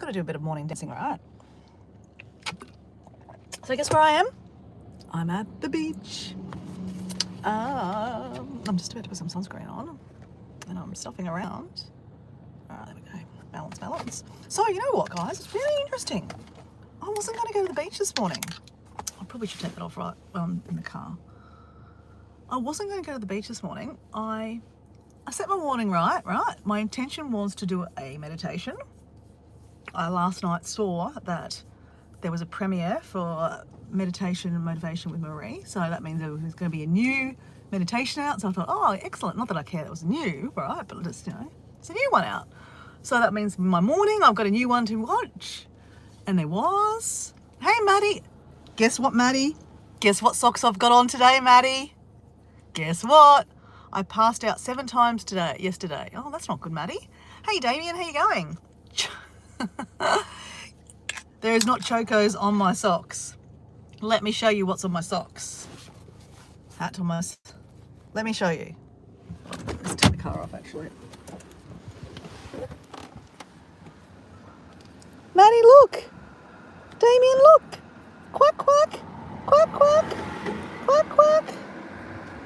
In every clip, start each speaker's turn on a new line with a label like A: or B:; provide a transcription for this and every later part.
A: got to do a bit of morning dancing, right? So guess where I am? I'm at the beach. I'm just about to put some sunscreen on, and I'm stuffing around. All right, there we go. Balance. So you know what, guys? It's really interesting. I wasn't going to go to the beach this morning. I probably should take that off right in the car. I wasn't going to go to the beach this morning. I set my morning right. My intention was to do a meditation. I last night saw that there was a premiere for Meditation and Motivation with Marie. So that means there was going to be a new meditation out. So I thought, oh, excellent. Not that I care that it was new, right? But just, it's a new one out. So that means my morning, I've got a new one to watch. And there was, hey, Maddie. Guess what, Maddie? Guess what socks I've got on today, Maddie? Guess what? I passed out 7 times yesterday. Oh, that's not good, Maddie. Hey, Damien, how you going? There is not chocos on my socks. Let me show you what's on my socks. Hat on my... Let me show you. Let's turn the car off, actually. Maddie, look. Damien, look. Quack, quack. Quack, quack. Quack, quack.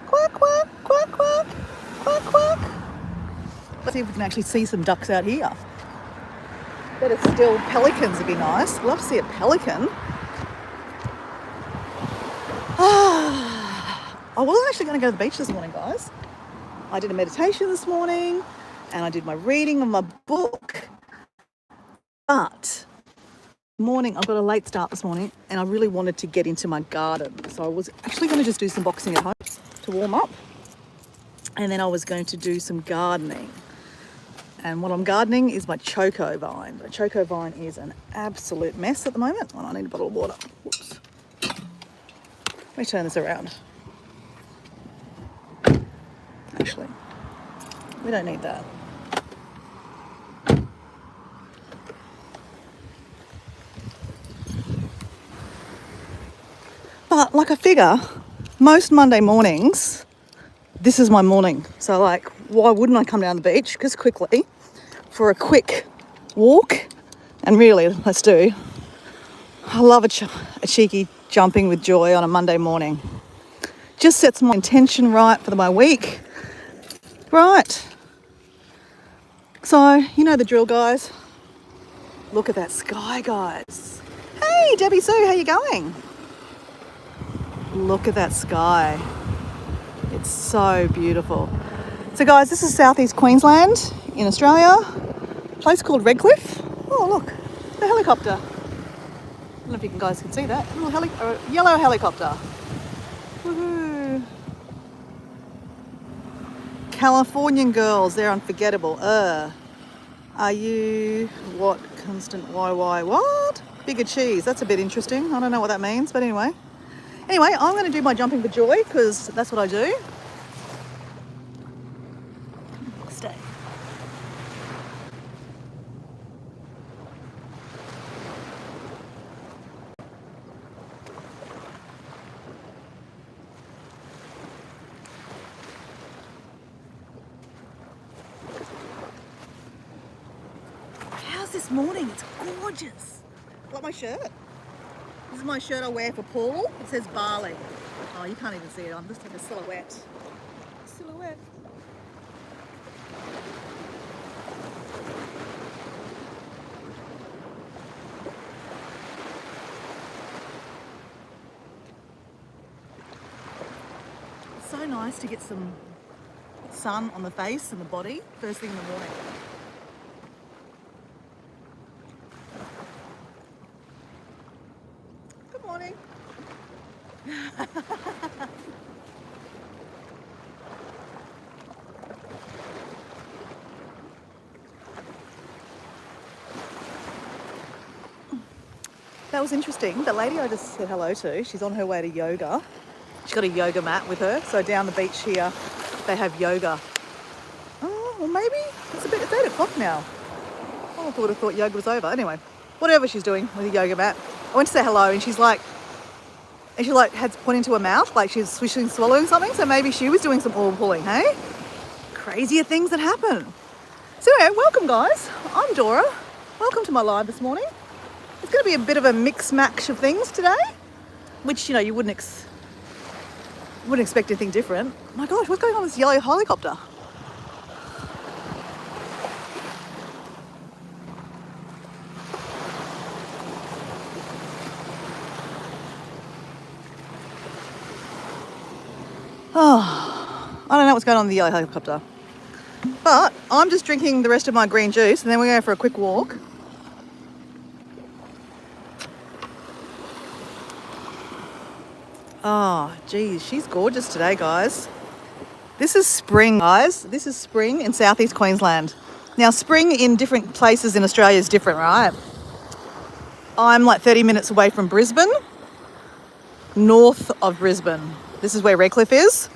A: Quack, quack. Quack, quack. Quack, quack. Let's see if we can actually see some ducks out here. Better still, pelicans would be nice. Love to see a pelican. I wasn't actually going to go to the beach this morning, guys. I did a meditation this morning and I did my reading of my book. But morning, I've got a late start this morning and I really wanted to get into my garden. So I was actually going to just do some boxing at home to warm up. And then I was going to do some gardening. And what I'm gardening is my choco vine. The choco vine is an absolute mess at the moment. Oh, I need a bottle of water. Whoops. Let me turn this around. Actually, we don't need that. But like I figure, most Monday mornings, this is my morning. So like, why wouldn't I come down the beach just quickly for a quick walk? And really, let's do. I love a cheeky jumping with joy on a Monday morning. Just sets my intention right for my week. Right. So, you know the drill, guys. Look at that sky, guys. Hey, Debbie Sue, how you going? Look at that sky. It's so beautiful. So guys, this is southeast Queensland in Australia, a place called Redcliffe. Oh look, the helicopter. I don't know if you guys can see that. Yellow helicopter. Woohoo. Californian girls, they're unforgettable. Are you what constant what? Bigger cheese, that's a bit interesting. I don't know what that means, but anyway. Anyway, I'm going to do my jumping for joy because that's what I do. Stay. How's this morning? It's gorgeous. Like my shirt. This is my shirt I wear for Paul. It says Bali. Oh, you can't even see it. I'm just like a silhouette. It's so nice to get some sun on the face and the body first thing in the morning. Good morning. That was interesting. The lady I just said hello to, she's on her way to yoga. She's got a yoga mat with her. So down the beach here, they have yoga. Oh, well maybe it's 8 o'clock now. I would have thought yoga was over. Anyway, whatever she's doing with a yoga mat. I went to say hello and she had pointing to her mouth like she's swallowing something. So maybe she was doing some oil pulling, hey? Crazier things that happen. So anyway, welcome guys. I'm Dora. Welcome to my live this morning. It's going to be a bit of a mix match of things today, which you wouldn't expect anything different. My gosh, what's going on with this yellow helicopter? Oh, I don't know what's going on with the yellow helicopter. But I'm just drinking the rest of my green juice and then we're going for a quick walk. Oh, geez, she's gorgeous today, guys. This is spring, guys. This is spring in southeast Queensland. Now, spring in different places in Australia is different, right? I'm like 30 minutes away from Brisbane, north of Brisbane. This is where Redcliffe is.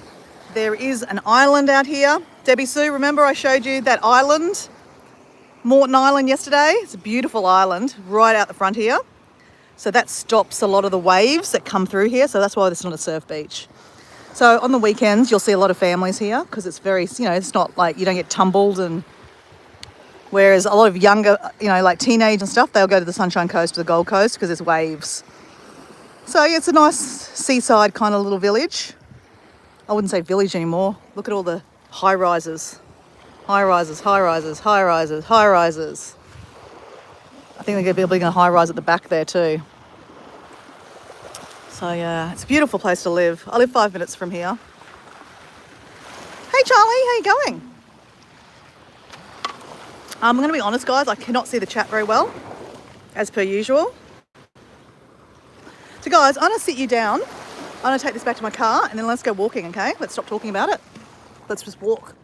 A: There is an island out here. Debbie Sue, remember I showed you that island, Moreton Island, yesterday? It's a beautiful island right out the front here. So that stops a lot of the waves that come through here. So that's why this is not a surf beach. So on the weekends, you'll see a lot of families here because it's very, it's not like you don't get tumbled. And whereas a lot of younger, like teenage and stuff, they'll go to the Sunshine Coast or the Gold Coast because there's waves. So yeah, it's a nice seaside kind of little village. I wouldn't say village anymore. Look at all the high rises. High rises, high rises, high rises, high rises. I think they're going to be building a high rise at the back there too. So yeah, it's a beautiful place to live. I live 5 minutes from here. Hey Charlie, how you going? I'm going to be honest, guys, I cannot see the chat very well, as per usual. So guys, I'm going to sit you down. I'm going to take this back to my car and then let's go walking, okay? Let's stop talking about it. Let's just walk.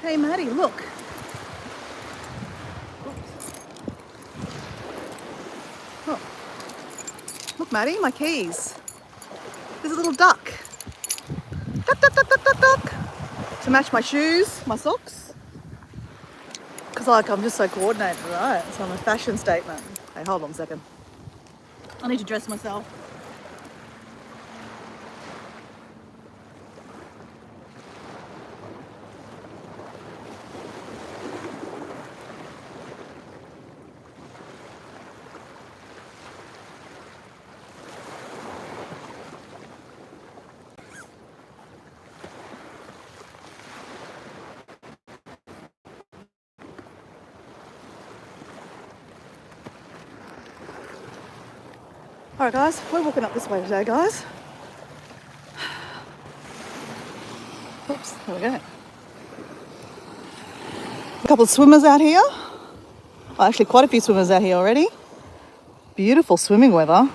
A: Hey Maddie, look. Oh. Look Maddie, my keys. There's a little duck. Duck, duck, duck, duck, duck, duck. To match my shoes, my socks. Because I'm just so coordinated, right? So I'm a fashion statement. Hey, hold on a second. I need to dress myself. Alright guys, we're walking up this way today, guys. Oops, there we go. A couple of swimmers out here. Well, actually quite a few swimmers out here already. Beautiful swimming weather.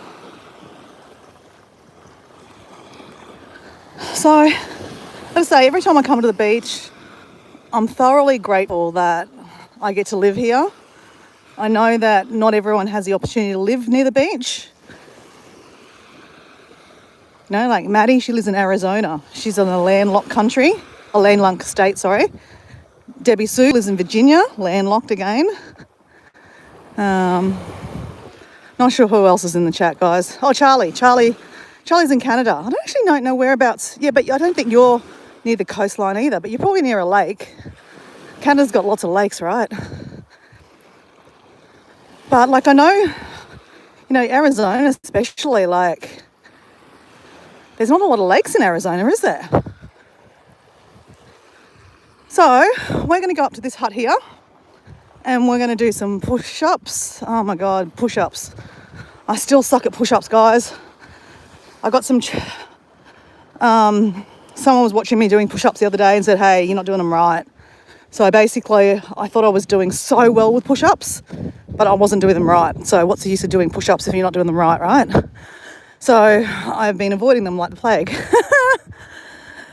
A: So, let's say every time I come to the beach, I'm thoroughly grateful that I get to live here. I know that not everyone has the opportunity to live near the beach. Like Maddie, she lives in Arizona. She's in a landlocked state, sorry. Debbie Sue lives in Virginia, landlocked again.
B: Not sure who else is in the chat, guys. Oh, Charlie's in Canada. I don't actually know whereabouts. Yeah, but I don't think you're near the coastline either, but you're probably near a lake. Canada's got lots of lakes, right? But like I know, Arizona especially, like there's not a lot of lakes in Arizona, is there? So we're going to go up to this hut here and we're going to do some push-ups. Oh my God, push-ups. I still suck at push-ups, guys. I got some, someone was watching me doing push-ups the other day and said, hey, you're not doing them right. So I thought I was doing so well with push-ups, but I wasn't doing them right. So what's the use of doing push-ups if you're not doing them right? So I've been avoiding them like the plague.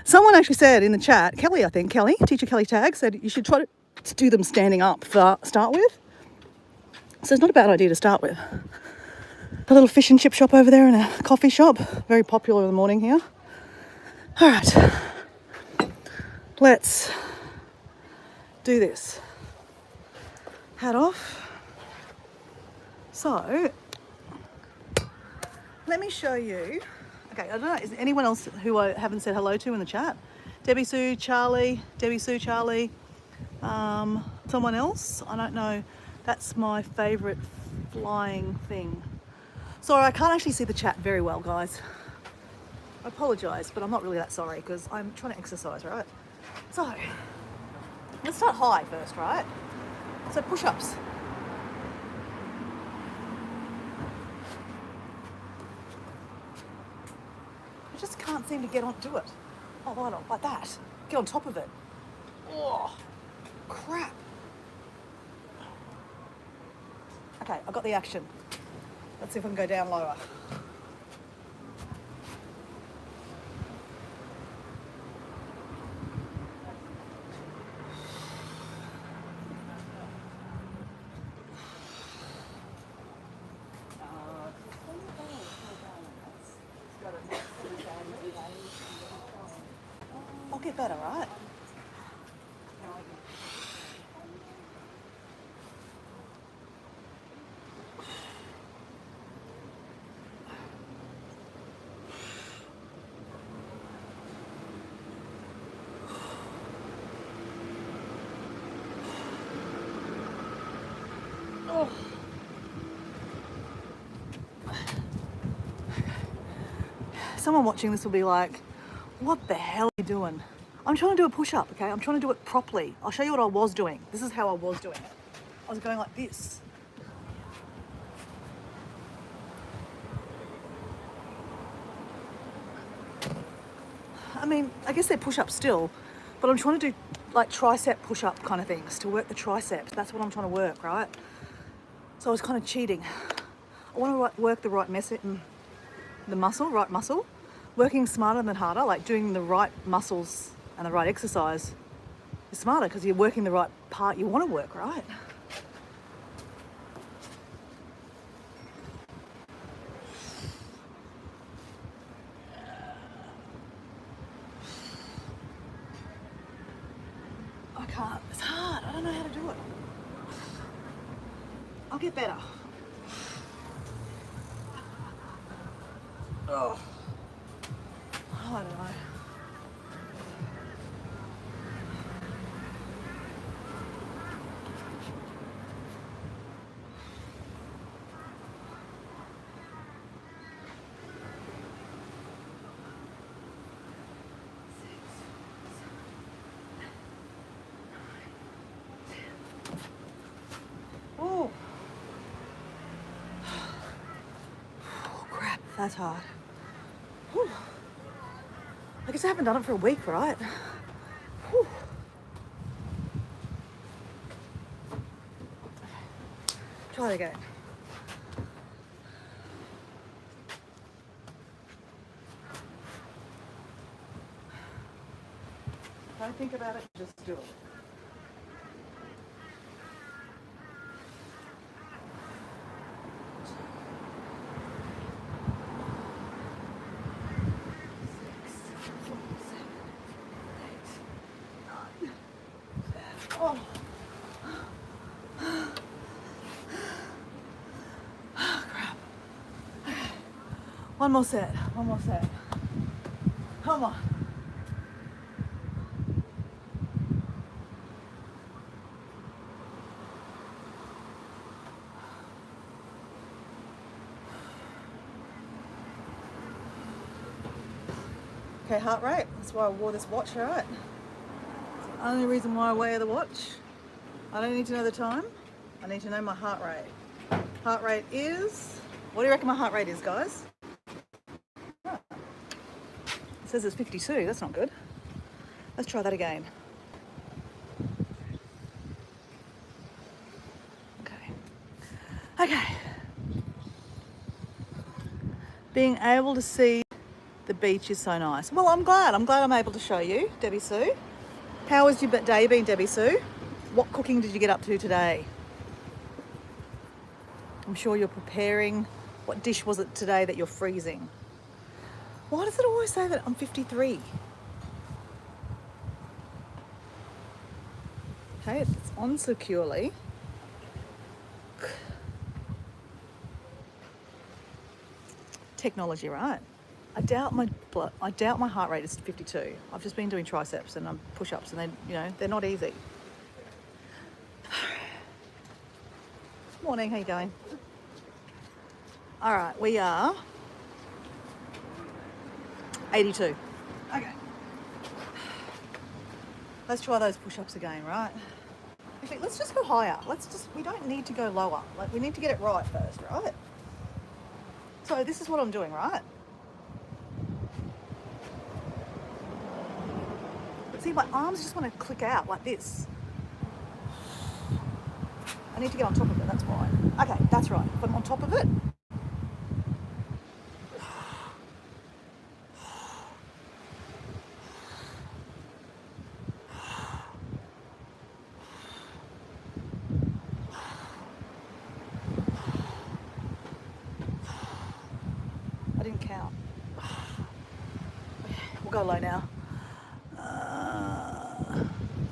B: Someone actually said in the chat, Kelly, Teacher Kelly Tag, said you should try to do them standing up to start with. So it's not a bad idea to start with. A little fish and chip shop over there and a coffee shop. Very popular in the morning here. All right. Let's do this. Hat off. So, let me show you. Okay, I don't know, is there anyone else who I haven't said hello to in the chat? Debbie Sue, Charlie, someone else? I don't know. That's my favourite flying thing. Sorry, I can't actually see the chat very well, guys. I apologise, but I'm not really that sorry because I'm trying to exercise, right? So, let's start high first, right? So push-ups. I just can't seem to get onto it. Oh, why not? Like that. Get on top of it. Oh, crap. Okay, I got the action. Let's see if I can go down lower. I'll get better, right? Oh. Someone watching this will be like, what the hell are you doing? I'm trying to do a push-up, okay? I'm trying to do it properly. I'll show you what I was doing. This is how I was doing it. I was going like this. I mean, I guess they're push-ups still, but I'm trying to do like tricep push-up kind of things to work the triceps. That's what I'm trying to work, right? So I was kind of cheating. I want to work the right right muscle. Working smarter than harder, like doing the right muscles and the right exercise is smarter because you're working the right part you want to work, right? I can't. It's hard. I don't know how to do it. I'll get better. Oh, I don't know. Oh. Oh, crap, that's hard. Whew. I guess I haven't done it for a week, right? Whew. Try it again. Don't think about it, just do it. Oh. One more set. Come on. Okay, heart rate. That's why I wore this watch, right? It's the only reason why I wear the watch. I don't need to know the time. I need to know my heart rate. Heart rate is... What do you reckon my heart rate is, guys? Oh. It says it's 52. That's not good. Let's try that again. Okay. Being able to see the beach is so nice. Well, I'm glad I'm able to show you, Debbie Sue. How has your day been, Debbie Sue? What cooking did you get up to today? I'm sure you're preparing. What dish was it today that you're freezing? Why does it always say that I'm 53? Okay, it's on securely. Technology, right? I doubt my heart rate is 52. I've just been doing triceps and push-ups, and they're not easy. Morning, how you going? All right, we are 82. Okay. Let's try those push-ups again, right? Okay, let's just go higher. We don't need to go lower. Like, we need to get it right first, right? So this is what I'm doing, right? But see, my arms just want to click out like this. I need to get on top of it, that's why. Okay, that's right. If I'm on top of it. I didn't count. We'll go low now.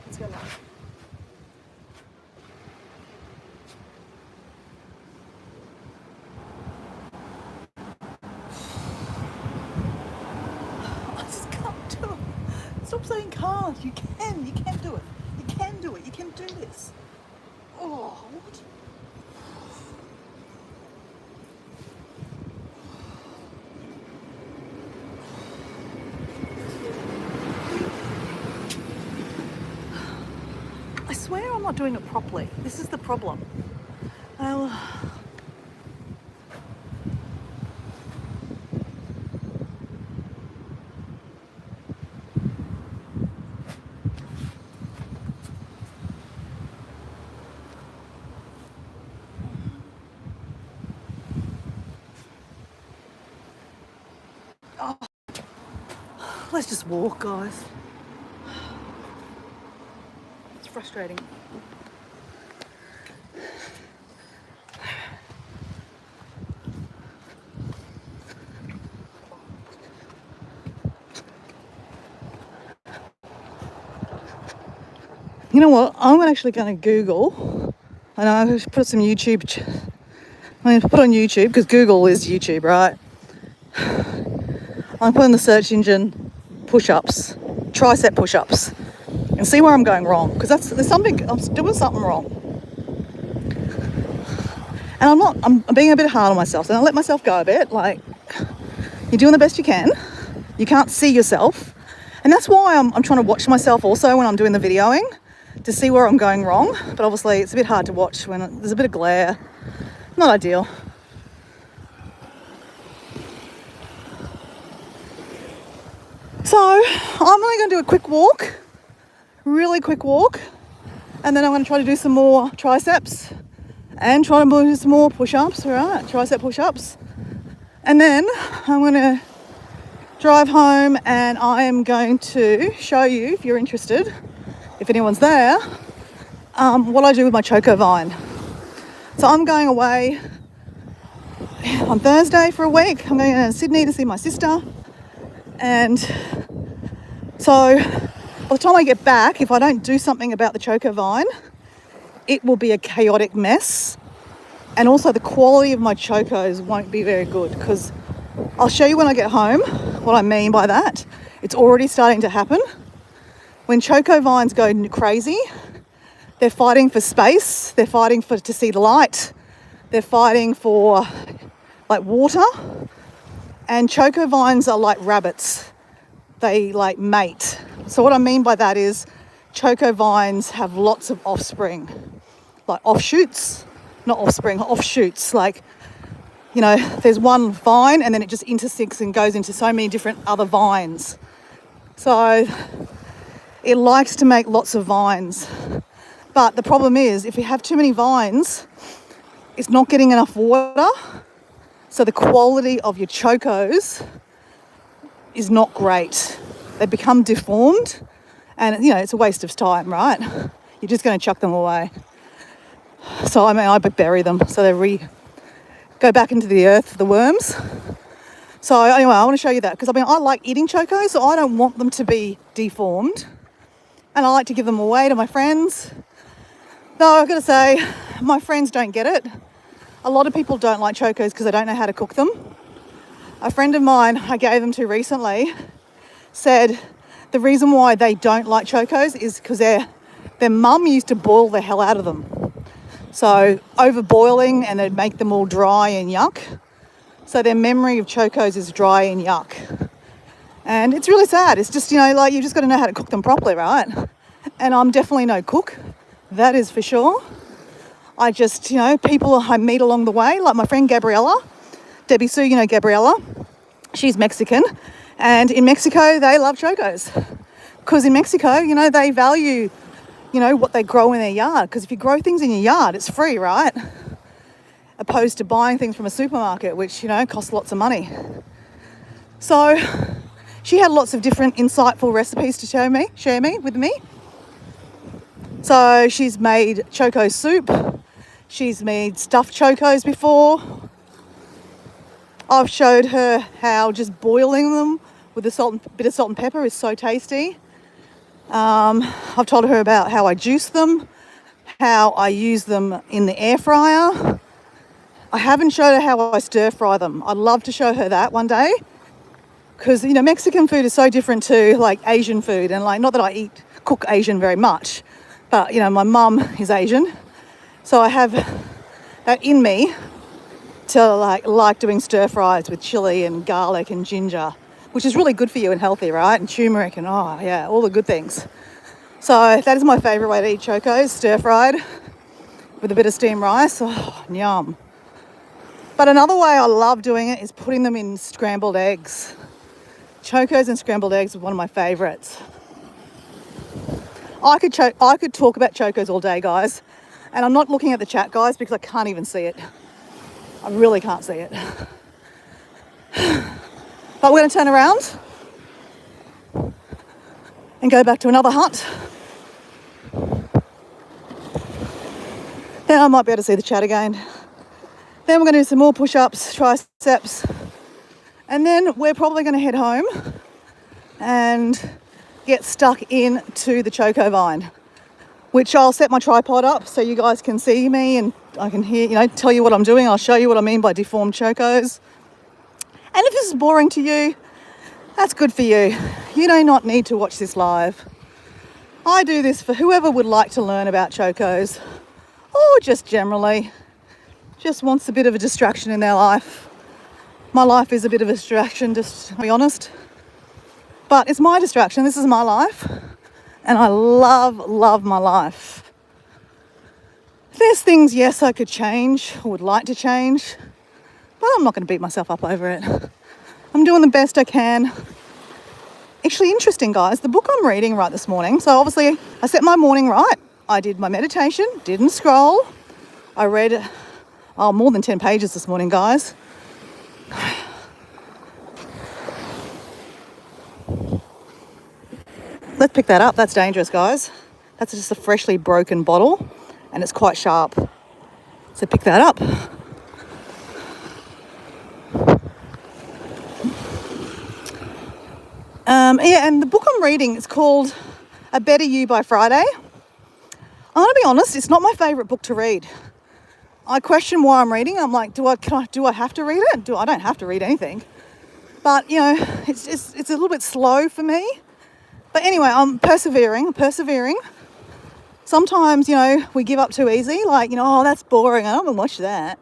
B: Let's go low. I just can't do it. Stop saying can't. You can do it. You can do it. You can do this. Oh, what? I swear I'm not doing it properly. This is the problem. Let's just walk, guys. It's frustrating. You know what? I'm actually going to Google. I know I should put some YouTube. I'm going to put on YouTube because Google is YouTube, right? I'm putting the search engine push-ups, tricep push-ups, and see where I'm going wrong, because I'm doing something wrong. And I'm being a bit hard on myself, and I let myself go a bit. Like, you're doing the best you can. You can't see yourself, and that's why I'm trying to watch myself also when I'm doing the videoing to see where I'm going wrong. But obviously, it's a bit hard to watch when there's a bit of glare. Not ideal. So I'm only going to do a quick walk, really quick walk, and then I'm going to try to do some more triceps and try to do some more push-ups, all right, tricep push-ups. And then I'm going to drive home and I am going to show you, if you're interested, if anyone's there, what I do with my Choco Vine. So I'm going away on Thursday for a week. I'm going to Sydney to see my sister. And so by the time I get back, if I don't do something about the Choco Vine, it will be a chaotic mess. And also the quality of my chocos won't be very good because I'll show you when I get home what I mean by that. It's already starting to happen. When choco vines go crazy, they're fighting for space, they're fighting to see the light, they're fighting for like water. And choco vines are like rabbits. They like mate. So what I mean by that is choco vines have lots of offspring, like offshoots, not offspring, offshoots. Like, you know, there's one vine and then it just intersects and goes into so many different other vines. So it likes to make lots of vines. But the problem is if you have too many vines, it's not getting enough water. So the quality of your chocos is not great. They become deformed and, you know, it's a waste of time, right? You're just going to chuck them away. So, I mean, I bury them so they go back into the earth, the worms. So anyway, I want to show you that because, I mean, I like eating chocos, so I don't want them to be deformed. And I like to give them away to my friends. Though I've got to say, my friends don't get it. A lot of people don't like chocos because they don't know how to cook them. A friend of mine I gave them to recently said the reason why they don't like chocos is because their mum used to boil the hell out of them. So over boiling and it'd make them all dry and yuck. So their memory of chocos is dry and yuck. And it's really sad. It's just, you know, like you just got to know how to cook them properly, right? And I'm definitely no cook. That is for sure. I just, you know, people I meet along the way, like my friend Gabriella, Debbie Sue, you know Gabriella, she's Mexican. And in Mexico, they love chocos. Because in Mexico, you know, they value, you know, what they grow in their yard. Because if you grow things in your yard, it's free, right? Opposed to buying things from a supermarket, which, you know, costs lots of money. So she had lots of different insightful recipes to share with me. So she's made choco soup. She's made stuffed chocos before. I've showed her how just boiling them with a bit of salt and pepper is so tasty. I've told her about how I juice them, how I use them in the air fryer. I haven't showed her how I stir fry them. I'd love to show her that one day because, you know, Mexican food is so different to like Asian food, and like not that I cook Asian very much, but, you know, my mum is Asian. So I have that in me to like doing stir fries with chili and garlic and ginger, which is really good for you and healthy, right? And turmeric and, oh yeah, all the good things. So that is my favourite way to eat chocos, stir fried with a bit of steamed rice. Oh, yum. But another way I love doing it is putting them in scrambled eggs. Chocos and scrambled eggs are one of my favourites. I could talk about chocos all day, guys. And I'm not looking at the chat, guys, because I can't even see it. I really can't see it. But we're going to turn around and go back to another hut. Then I might be able to see the chat again. Then we're going to do some more push-ups, triceps. And then we're probably going to head home and get stuck into the choco vine, which I'll set my tripod up so you guys can see me and I can hear, you know, tell you what I'm doing. I'll show you what I mean by deformed chocos. And if this is boring to you, that's good for you. You do not need to watch this live. I do this for whoever would like to learn about chocos, or just generally, just wants a bit of a distraction in their life. My life is a bit of a distraction, just to be honest. But it's my distraction. This is my life. And I love my life. There's things, yes, I could change or would like to change, but I'm not going to beat myself up over it. I'm doing the best I can. Actually, interesting, guys, the book I'm reading right this morning. So obviously I set my morning right. I did my meditation, didn't scroll. I read, more than 10 pages this morning, guys. Let's pick that up. That's dangerous, guys. That's just a freshly broken bottle and it's quite sharp. So pick that up. And the book I'm reading is called A Better You by Friday. I'm going to be honest, it's not my favourite book to read. I question why I'm reading. I'm like, do I have to read it? I don't have to read anything. But, you know, it's a little bit slow for me. But anyway, I'm persevering. Sometimes, you know, we give up too easy. Like, you know, oh, that's boring. I don't want to watch that.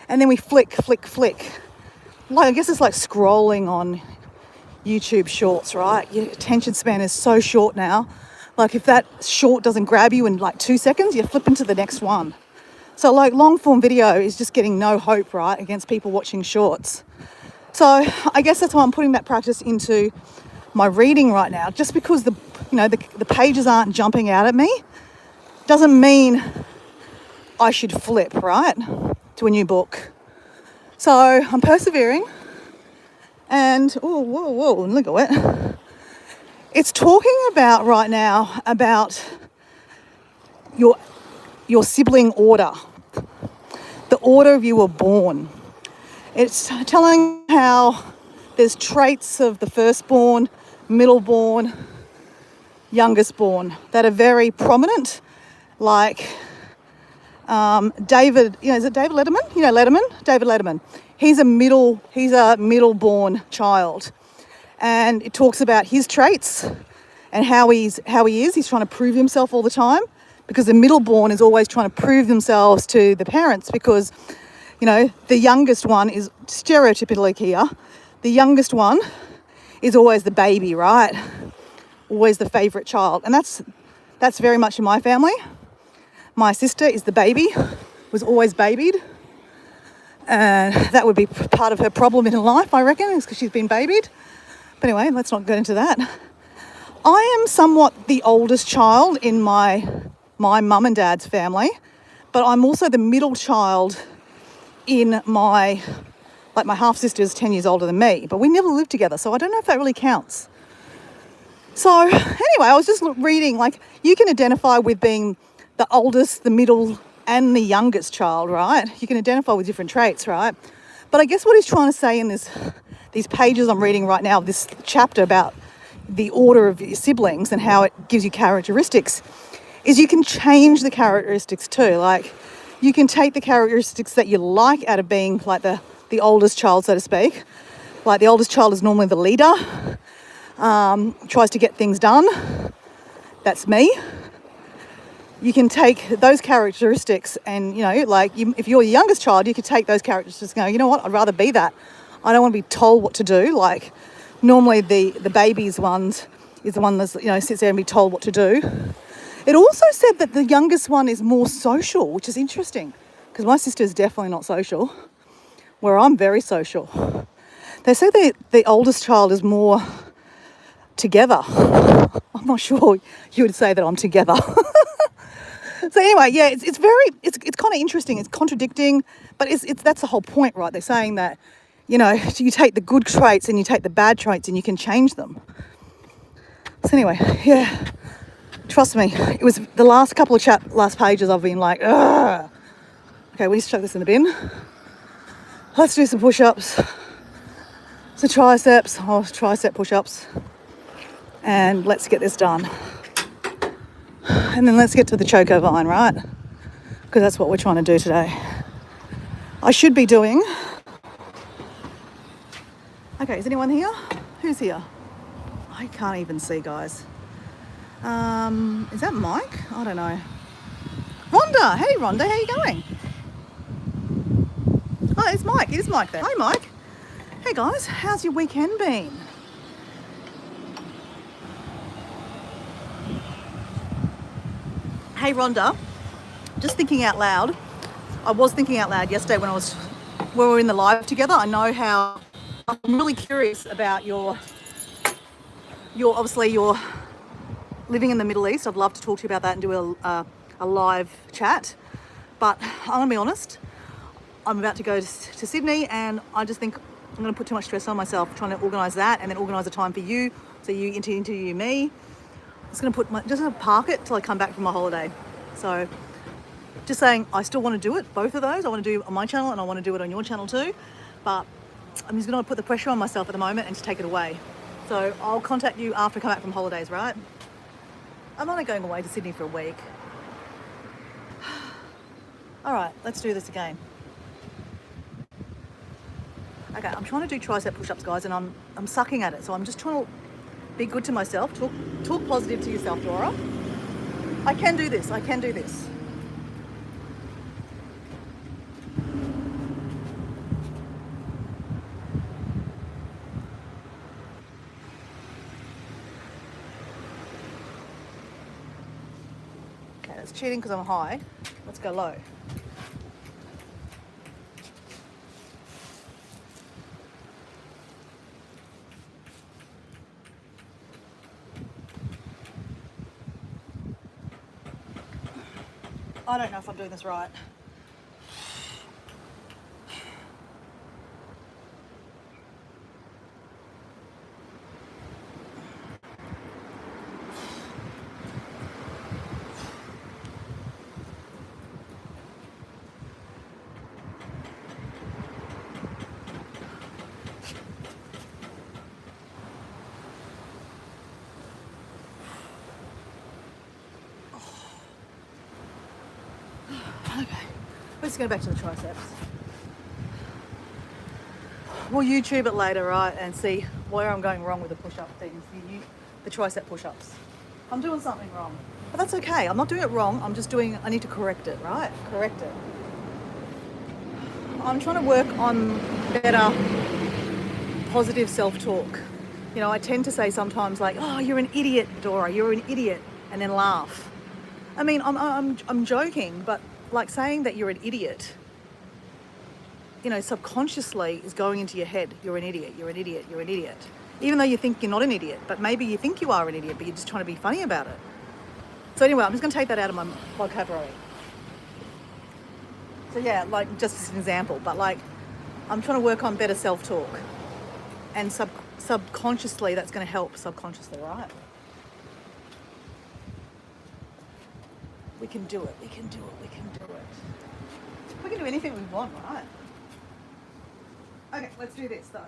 B: And then we flick. Like, I guess it's like scrolling on YouTube shorts, right? Your attention span is so short now. Like, if that short doesn't grab you in like 2 seconds, you flip into the next one. So, like, long form video is just getting no hope, right, against people watching shorts. So I guess that's why I'm putting that practice into my reading right now. Just because the pages aren't jumping out at me doesn't mean I should flip, right, to a new book. So I'm persevering, and whoa, look at it. It's talking about right now about your sibling order, the order you were born. It's telling how there's traits of the firstborn, middleborn, youngestborn that are very prominent, like David, you know, is it David Letterman? You know Letterman? David Letterman. He's a middleborn child. And it talks about his traits and how he is. He's trying to prove himself all the time, because the middleborn is always trying to prove themselves to the parents, because, you know, the youngest one is stereotypically here. The youngest one is always the baby, right? Always the favourite child. And that's very much in my family. My sister is the baby, was always babied. And that would be part of her problem in her life, I reckon, is because she's been babied. But anyway, let's not get into that. I am somewhat the oldest child in my mum and dad's family, but I'm also the middle child in my half-sister is 10 years older than me, but we never lived together, so I don't know if that really counts. So anyway, I was just reading, like, you can identify with being the oldest, the middle, and the youngest child, right? You can identify with different traits, right? But I guess what he's trying to say in these pages I'm reading right now, this chapter about the order of your siblings and how it gives you characteristics, is you can change the characteristics too. Like, you can take the characteristics that you like out of being like the oldest child, so to speak. Like, the oldest child is normally the leader, tries to get things done. That's me. You can take those characteristics and, you know, like, if you're the youngest child, you could take those characteristics and go, you know what, I'd rather be that. I don't want to be told what to do. Like, normally the baby's ones is the one that, you know, sits there and be told what to do. It also said that the youngest one is more social, which is interesting, because my sister is definitely not social, where I'm very social. They say the oldest child is more together. I'm not sure you would say that I'm together. So anyway, yeah, it's kind of interesting. It's contradicting, but that's the whole point, right? They're saying that, you know, you take the good traits and you take the bad traits and you can change them. So anyway, yeah, trust me, it was the last couple of last pages I've been like, ugh. Okay, we need to chuck this in the bin. Let's do some push-ups, some tricep push-ups, and let's get this done. And then let's get to the choco vine, right? Because that's what we're trying to do today. I should be doing... Okay, is anyone here? Who's here? I can't even see, guys. Is that Mike? I don't know. Rhonda! Hey, Rhonda, how you going? Oh, it's Mike. It is Mike there. Hi, Mike. Hey, guys. How's your weekend been? Hey, Rhonda. Just thinking out loud. I was thinking out loud yesterday when we were in the live together. I know how... I'm really curious about your obviously you're living in the Middle East. I'd love to talk to you about that and do a live chat. But I'm going to be honest, I'm about to go to Sydney, and I just think I'm going to put too much stress on myself trying to organise that and then organise a time for you, so you interview me. I'm just going to park it till I come back from my holiday. So just saying, I still want to do it, both of those. I want to do it on my channel and I want to do it on your channel too. But I'm just going to put the pressure on myself at the moment and just take it away. So I'll contact you after I come back from holidays, right? I'm only going away to Sydney for a week. All right, let's do this again. Okay, I'm trying to do tricep push-ups, guys, and I'm sucking at it. So I'm just trying to be good to myself. Talk positive to yourself, Dora. I can do this. I can do this. Okay, that's cheating because I'm high. Let's go low. I don't know if I'm doing this right. Okay, let's go back to the triceps. We'll YouTube it later, right, and see where I'm going wrong with the push-up things, the tricep push-ups. I'm doing something wrong, but that's okay. I'm not doing it wrong. I need to correct it, right? Correct it. I'm trying to work on better positive self-talk. You know, I tend to say sometimes like, "Oh, you're an idiot, Dora. You're an idiot," and then laugh. I mean, I'm joking, but like saying that you're an idiot, you know, subconsciously is going into your head. You're an idiot. You're an idiot. You're an idiot. Even though you think you're not an idiot, but maybe you think you are an idiot, but you're just trying to be funny about it. So anyway, I'm just going to take that out of my vocabulary. So yeah, like just as an example, but like I'm trying to work on better self-talk, and subconsciously that's going to help subconsciously, right? We can do it. We can do it. We can do it. We can do anything we want, right? Okay, let's do this though.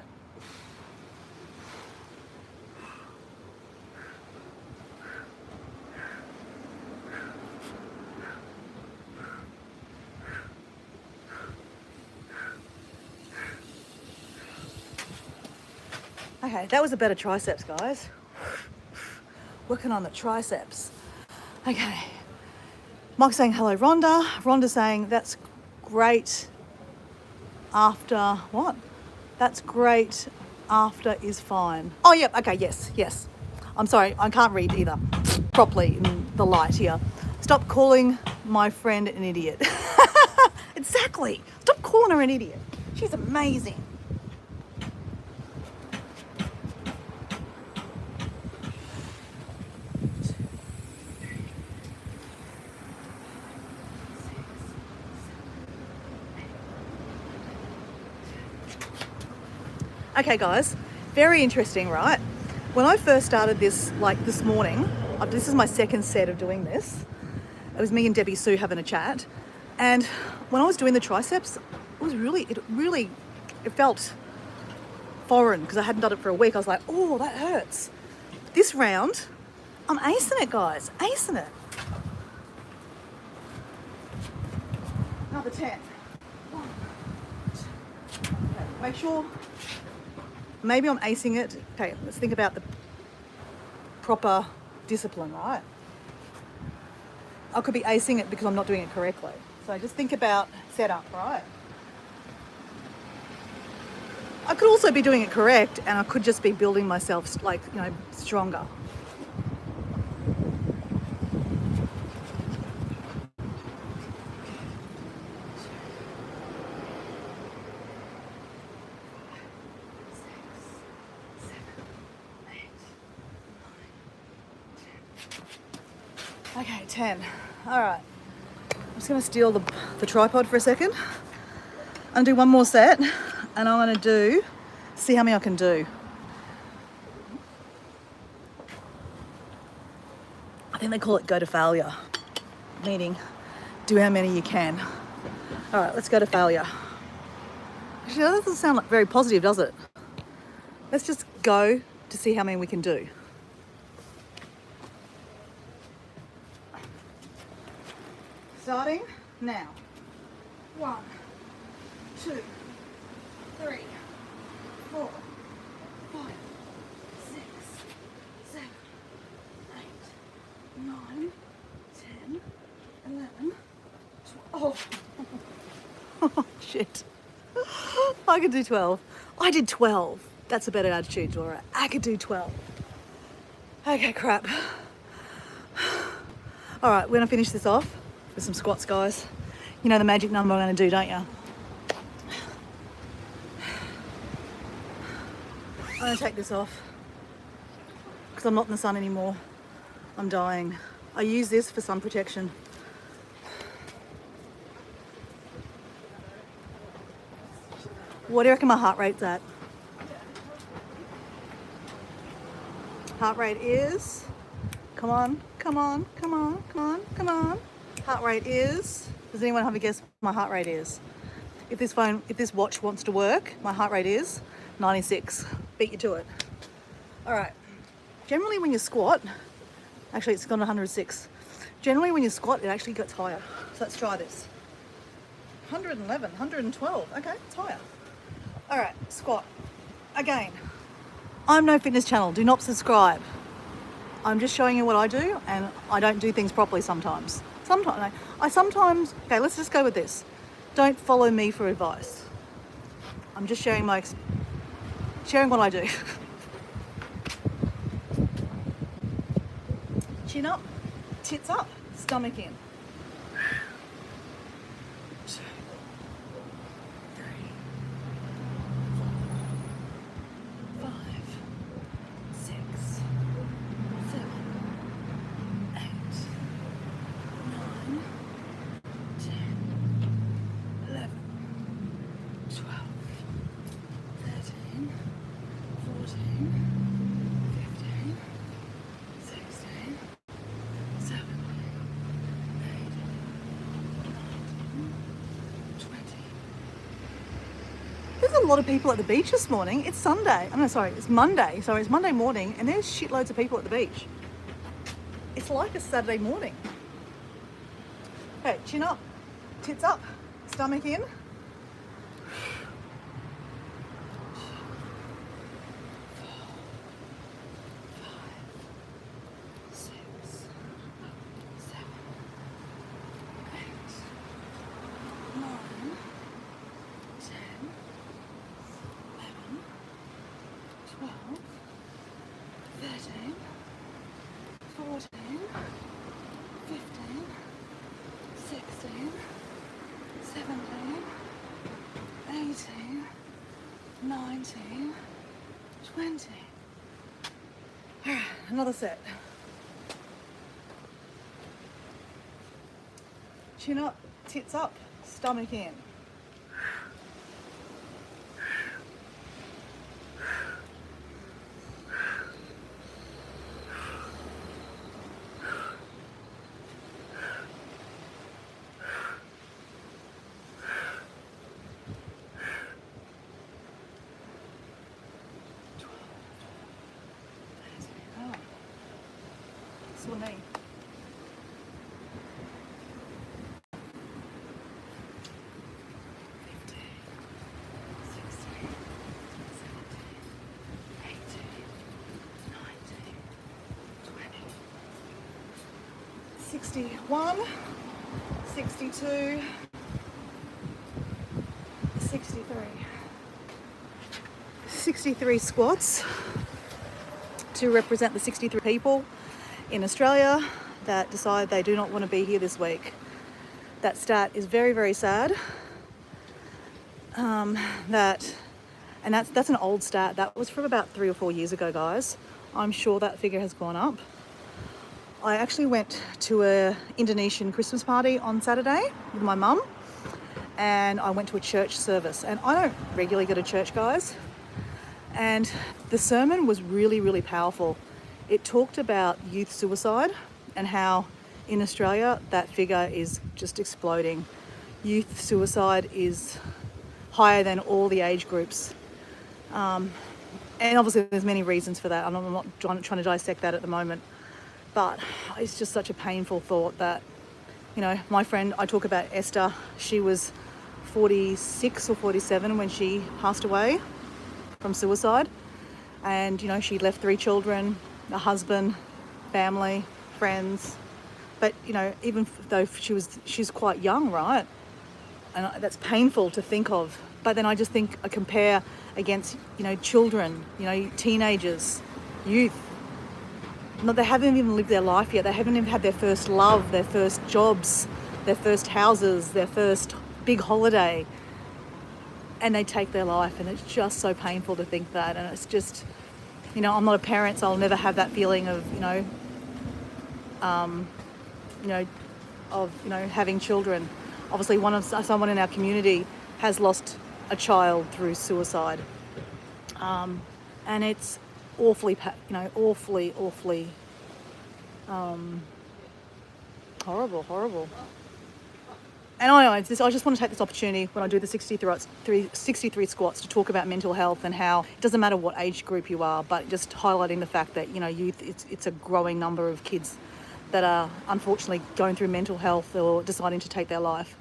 B: Okay, that was a better triceps, guys. Working on the triceps. Okay. Mike's saying hello, Rhonda. Rhonda saying that's great after what? That's great after is fine. Oh, yep. Okay, yes, yes. I'm sorry, I can't read either properly in the light here. Stop calling my friend an idiot. Exactly. Stop calling her an idiot. She's amazing. Okay, guys, very interesting, right? When I first started this, like this morning, this is my second set of doing this. It was me and Debbie Sue having a chat. And when I was doing the triceps, it felt foreign because I hadn't done it for a week. I was like, oh, that hurts. This round, I'm acing it, guys, acing it. Another 10. Okay, make sure, maybe I'm acing it. Okay, let's think about the proper discipline, right? I could be acing it because I'm not doing it correctly. So just think about setup, right? I could also be doing it correct and I could just be building myself like, you know, stronger. Okay, 10. All right. I'm just going to steal the tripod for a second and do one more set. And I'm going to see how many I can do. I think they call it go to failure, meaning do how many you can. All right, let's go to failure. Actually, that doesn't sound like very positive, does it? Let's just go to see how many we can do. Starting now. 1, 2, 3, Shit. I could do 12. I did 12. That's a better attitude, Laura. I could do 12. Okay, crap. All right, we're gonna finish this off with some squats, guys. You know the magic number I'm gonna do, don't you? I'm gonna take this off because I'm not in the sun anymore. I'm dying. I use this for sun protection. What do you reckon my heart rate's at? Heart rate is, come on, come on, come on, come on, come on. Heart rate is, does anyone have a guess what my heart rate is? If this watch wants to work, my heart rate is 96. Beat you to it. All right. Generally when you squat, actually it's gone 106. Generally when you squat, it actually gets higher. So let's try this. 111, 112. Okay, it's higher. All right, squat. Again, I'm No Fitness Channel. Do not subscribe. I'm just showing you what I do, and I don't do things properly sometimes. Sometimes, okay, let's just go with this. Don't follow me for advice. I'm just sharing sharing what I do. Chin up, tits up, stomach in. 2, 3, 4, 5, 6, 7, 8, 9, 10, 11, 12, 13, 14, 15, 16, 17, 18, 19, 20. There's a lot of people at the beach this morning. It's Sunday. I'm no, sorry, it's Monday. Sorry, it's Monday morning, and there's shitloads of people at the beach. It's like a Saturday morning. Okay, chin up, tits up, stomach in. 19, 20. All right, another set. Chin up, tits up, stomach in. 61, 62, 63. 63 squats to represent the 63 people in Australia that decide they do not want to be here this week. That stat is very, very sad. That's an old stat. That was from about 3 or 4 years ago, guys. I'm sure that figure has gone up. I actually went to a Indonesian Christmas party on Saturday with my mum, and I went to a church service, and I don't regularly go to church, guys, and the sermon was really, really powerful. It talked about youth suicide and how in Australia that figure is just exploding. Youth suicide is higher than all the age groups, and obviously there's many reasons for that. I'm not trying to dissect that at the moment. But it's just such a painful thought that, you know, my friend, I talk about Esther, she was 46 or 47 when she passed away from suicide. And, you know, she left 3 children, a husband, family, friends. But, you know, even though she's quite young, right? that's painful to think of. But then I just think, I compare against, children, teenagers, youth. No, they haven't even lived their life yet. They haven't even had their first love, their first jobs, their first houses, their first big holiday. And they take their life, and it's just so painful to think that. And it's just, I'm not a parent, so I'll never have that feeling of, having children. Obviously, someone in our community has lost a child through suicide, and it's awfully horrible. And I just want to take this opportunity when I do the 63 squats to talk about mental health and how it doesn't matter what age group you are, but just highlighting the fact that, youth, it's a growing number of kids that are unfortunately going through mental health or deciding to take their life.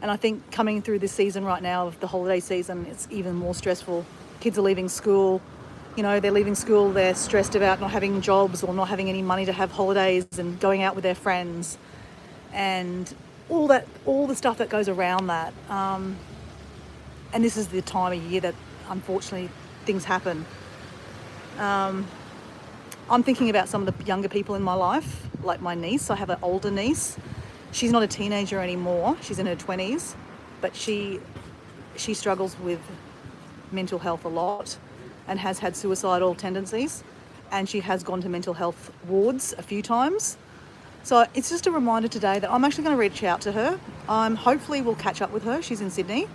B: And I think coming through this season right now of the holiday season, it's even more stressful. Kids are leaving school, they're leaving school, they're stressed about not having jobs or not having any money to have holidays and going out with their friends. And all the stuff that goes around that. And this is the time of year that unfortunately things happen. I'm thinking about some of the younger people in my life, like my niece. I have an older niece. She's not a teenager anymore. She's in her 20s, but she struggles with mental health a lot and has had suicidal tendencies, and she has gone to mental health wards a few times. So it's just a reminder today that I'm actually going to reach out to her. Hopefully we'll catch up with her. She's in Sydney.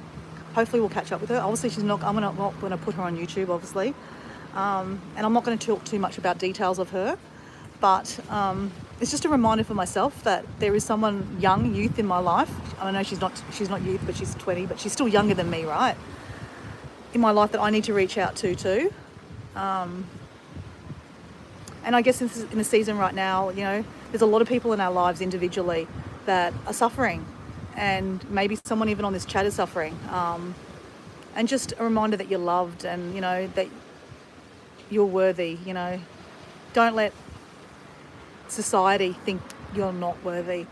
B: Hopefully we'll catch up with her. Obviously I'm not going to put her on YouTube, obviously. And I'm not going to talk too much about details of her. But it's just a reminder for myself that there is someone young, youth in my life. I know she's not youth, but she's 20, but she's still younger than me, right? In my life that I need to reach out to too. And I guess this is in a season right now, there's a lot of people in our lives individually that are suffering, and maybe someone even on this chat is suffering. And just a reminder that you're loved, and, that you're worthy. Don't let society think you're not worthy.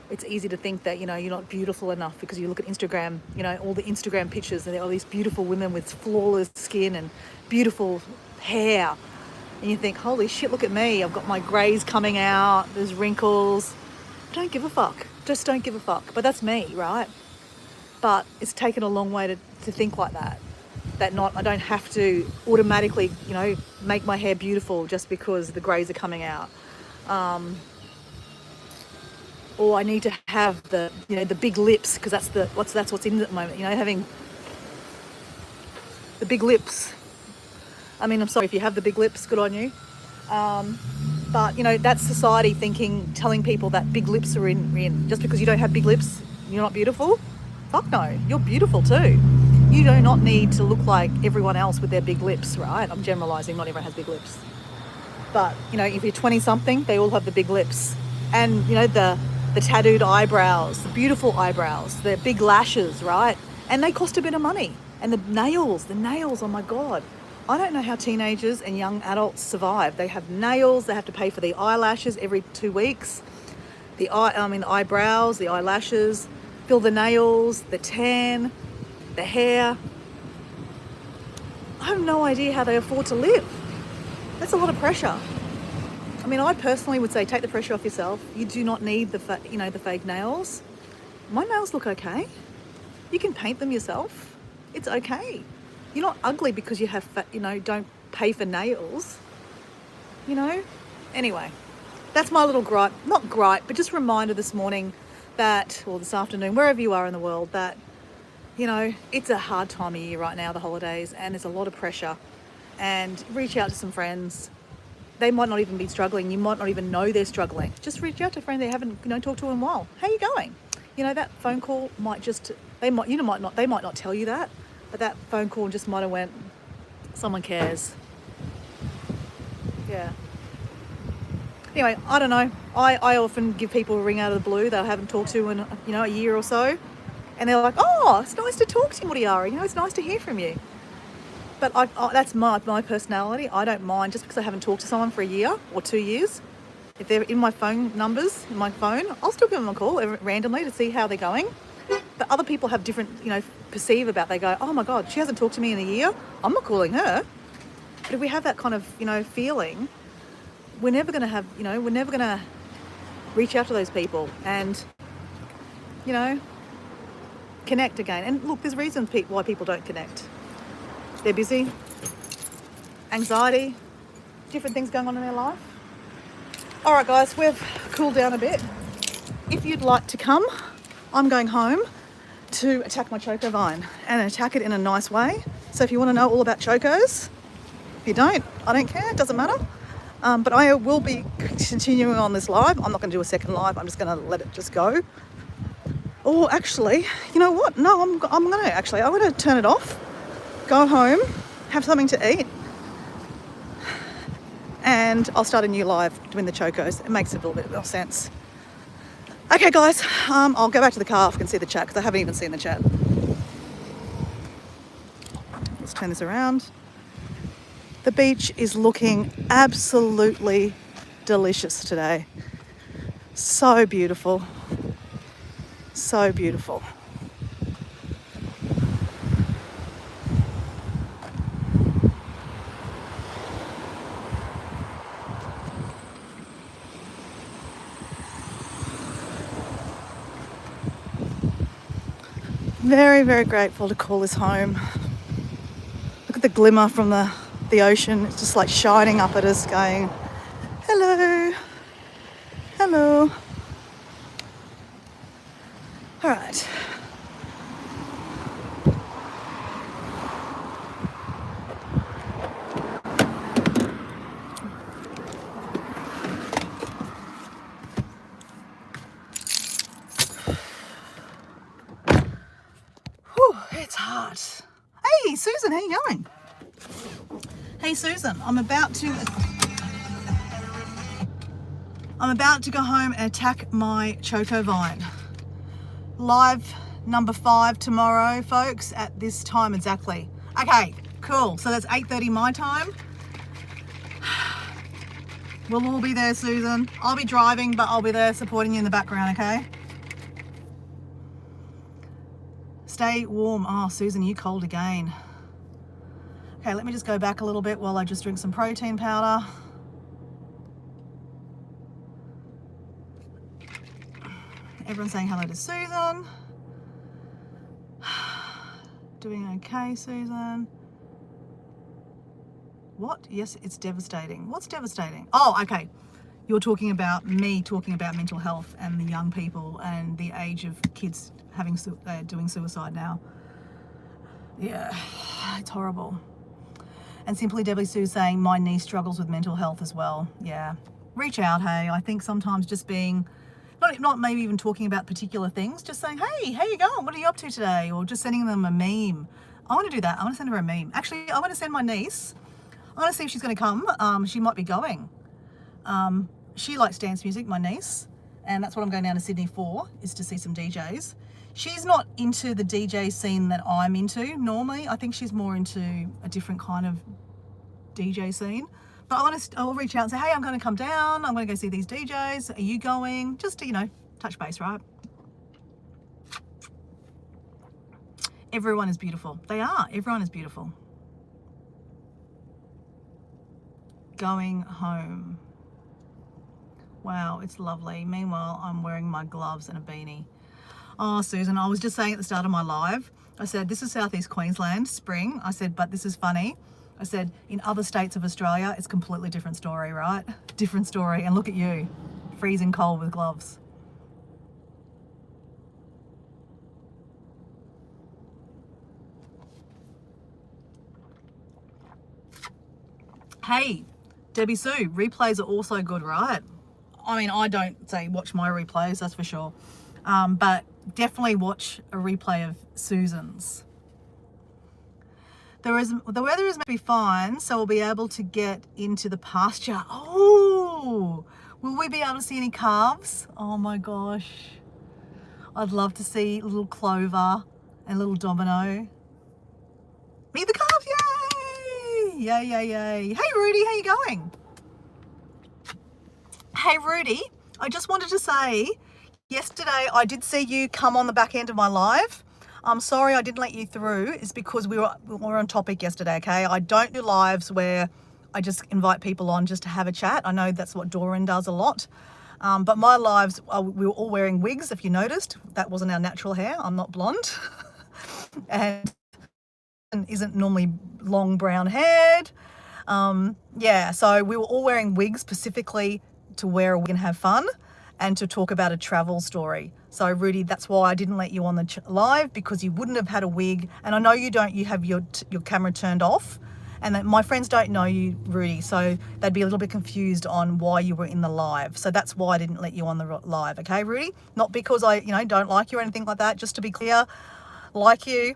B: It's easy to think that, you're not beautiful enough because you look at Instagram, all the Instagram pictures, and there are all these beautiful women with flawless skin and beautiful hair. And you think, holy shit, look at me. I've got my greys coming out. There's wrinkles. I don't give a fuck. Just don't give a fuck. But that's me, right? But it's taken a long way to think like that. I don't have to automatically, make my hair beautiful just because the greys are coming out. Or I need to have the big lips, because that's what's in at the moment. Having the big lips. I mean, I'm sorry if you have the big lips, good on you. But, that's society telling people that big lips are in. Just because you don't have big lips, you're not beautiful? Fuck no, you're beautiful too. You do not need to look like everyone else with their big lips, right? I'm generalising, not everyone has big lips. But, if you're 20-something, they all have the big lips. And, the tattooed eyebrows, the beautiful eyebrows, the big lashes, right? And they cost a bit of money. And the nails, oh my God. I don't know how teenagers and young adults survive. They have nails, they have to pay for the eyelashes every 2 weeks. The eyebrows, the eyelashes, fill the nails, the tan, the hair. I have no idea how they afford to live. That's a lot of pressure. I mean, I personally would say take the pressure off yourself. You do not need the fake nails. My nails look okay. You can paint them yourself. It's okay. You're not ugly because you have, don't pay for nails. Anyway, that's my little gripe. Not gripe, but just reminder this morning or this afternoon, wherever you are in the world, that, it's a hard time of year right now, the holidays, and there's a lot of pressure. And reach out to some friends. They might not even be struggling. You might not even know they're struggling. Just reach out to a friend they haven't, talked to in a while. How you going? That phone call they might not tell you that, but that phone call just might have went, someone cares. Yeah. Anyway, I don't know. I often give people a ring out of the blue that I haven't talked to in, a year or so. And they're like, oh, it's nice to talk to you, Moriara. It's nice to hear from you. But that's my personality. I don't mind just because I haven't talked to someone for a year or 2 years. If they're in my phone numbers, in my phone, I'll still give them a call randomly to see how they're going. But other people have different, perceive about. They go, oh my God, she hasn't talked to me in a year. I'm not calling her. But if we have that kind of, feeling, we're never going to have, we're never going to reach out to those people and, connect again. And look, there's reasons why people don't connect. They're busy, anxiety, different things going on in their life. All right, guys, we've cooled down a bit. If you'd like to come, I'm going home to attack my choco vine and attack it in a nice way. So if you want to know all about chocos, if you don't, I don't care, it doesn't matter. But I will be continuing on this live. I'm not going to do a second live. I'm just going to let it just go. Or actually, you know what? No, I'm going to turn it off, go home, have something to eat, and I'll start a new live doing the chocos. It makes a little bit more sense. Okay, guys, I'll go back to the car if I can see the chat, because I haven't even seen the chat. Let's turn this around. The beach is looking absolutely delicious today. So beautiful. So beautiful. Very, very grateful to call this home. Look at the glimmer from the ocean. It's just like shining up at us going, hello, hello. All right. Whew, it's hot. Hey, Susan, how you going? Hey, Susan, I'm about to go home and attack my choco vine. Live number 5 tomorrow, folks, at this time exactly. Okay, cool. So that's 8:30 my time. We'll all be there, Susan. I'll be driving, but I'll be there supporting you in the background, okay? Stay warm. Oh, Susan, you cold again. Okay, let me just go back a little bit while I just drink some protein powder. Everyone's saying hello to Susan. Doing okay, Susan. What? Yes, it's devastating. What's devastating? Oh, okay. You're talking about me talking about mental health and the young people and the age of kids doing suicide now. Yeah, it's horrible. And Simply Debbie Sue saying my niece struggles with mental health as well. Yeah, reach out. Hey, I think sometimes just being not maybe even talking about particular things, just saying, hey, how you going? What are you up to today? Or just sending them a meme. I want to do that. I want to send her a meme. Actually, I want to send my niece. I want to see if she's going to come. She might be going. She likes dance music, my niece, and that's what I'm going down to Sydney for, is to see some DJs. She's not into the DJ scene that I'm into normally. I think she's more into a different kind of DJ scene. But I'll reach out and say, hey, I'm going to come down. I'm going to go see these DJs. Are you going? Just to, touch base, right? Everyone is beautiful. They are. Everyone is beautiful. Going home. Wow, it's lovely. Meanwhile, I'm wearing my gloves and a beanie. Oh, Susan, I was just saying at the start of my live, I said, this is Southeast Queensland, spring. I said, but this is funny. I said, in other states of Australia, it's a completely different story, right? Different story. And look at you, freezing cold with gloves. Hey, Debbie Sue, replays are also good, right? I mean, I don't say watch my replays, that's for sure. But definitely watch a replay of Susan's. The weather is meant to be fine, so we'll be able to get into the pasture. Oh, will we be able to see any calves? Oh my gosh. I'd love to see little Clover and little Domino. Meet the calves, yay! Yay, yay, yay. Hey Rudy, how you going? Hey Rudy, I just wanted to say, Yesterday, I did see you come on the back end of my live. I'm sorry I didn't let you through. It's because we were on topic yesterday, okay? I don't do lives where I just invite people on just to have a chat. I know that's what Doran does a lot. But my lives, we were all wearing wigs, if you noticed. That wasn't our natural hair. I'm not blonde. And isn't normally long brown haired. Yeah, so we were all wearing wigs specifically to wear a wig and have fun and to talk about a travel story. So Rudy, that's why I didn't let you on the live, because you wouldn't have had a wig. And I know you don't, you have your camera turned off, and that my friends don't know you, Rudy, so they'd be a little bit confused on why you were in the live. So that's why I didn't let you on the live, okay, Rudy? Not because I, don't like you or anything like that, just to be clear, like you.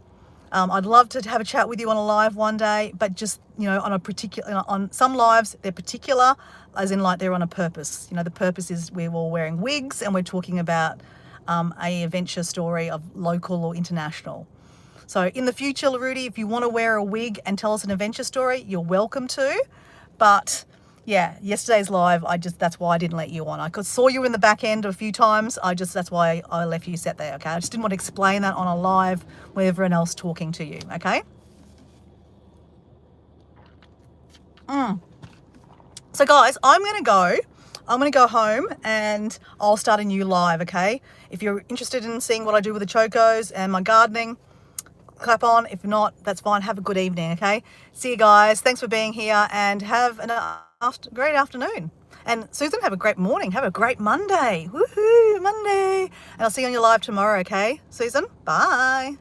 B: I'd love to have a chat with you on a live one day, but just, on a particular, on some lives, they're particular, as in like they're on a purpose. The purpose is we're all wearing wigs and we're talking about a adventure story of local or international. So in the future, Rudy, if you want to wear a wig and tell us an adventure story, you're welcome to. But yeah, yesterday's live, that's why I didn't let you on. I saw you in the back end a few times. That's why I left you set there, okay? I just didn't want to explain that on a live with everyone else talking to you, okay? So guys, I'm going to go home and I'll start a new live, okay? If you're interested in seeing what I do with the chocos and my gardening, clap on. If not, that's fine. Have a good evening, okay? See you guys. Thanks for being here and have a great afternoon. And Susan, have a great morning. Have a great Monday. Woohoo, Monday. And I'll see you on your live tomorrow, okay? Susan, bye.